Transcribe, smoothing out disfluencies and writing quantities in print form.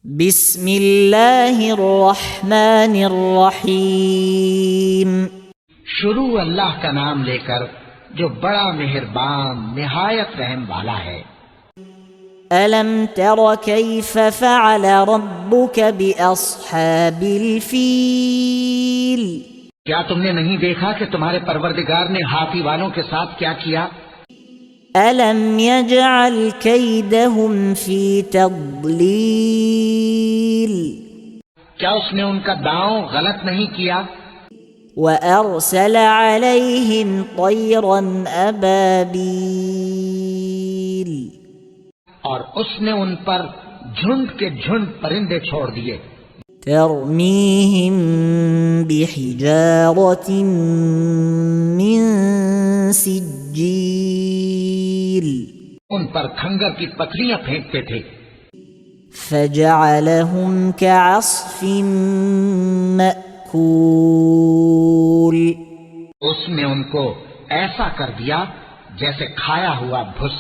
بسم اللہ الرحمن الرحیم شروع اللہ کا نام لے کر جو بڑا مہربان نہایت رحم والا ہے۔ الم تر کیف فعل ربک باصحاب الفیل کیا تم نے نہیں دیکھا کہ تمہارے پروردگار نے ہاتھی والوں کے ساتھ کیا کیا؟ الم یجعل کیدہم فی تضلیل کیا اس نے ان کا داؤں غلط نہیں کیا؟ وَأَرْسَلَ عَلَيْهِمْ طَيْرًا أَبَابِيلَ اور اس نے ان پر جھنڈ کے جھنڈ پرندے چھوڑ دیے، تَرْمِيهِمْ بِحِجَارَةٍ مِّن سِجِّيلٍ ان پر کھنگر کی پتھریاں پھینکتے تھے، فَجَعَلَهُمْ كَعَصْفٍ مَّأْكُولٍ اس نے ان کو ایسا کر دیا جیسے کھایا ہوا بھس۔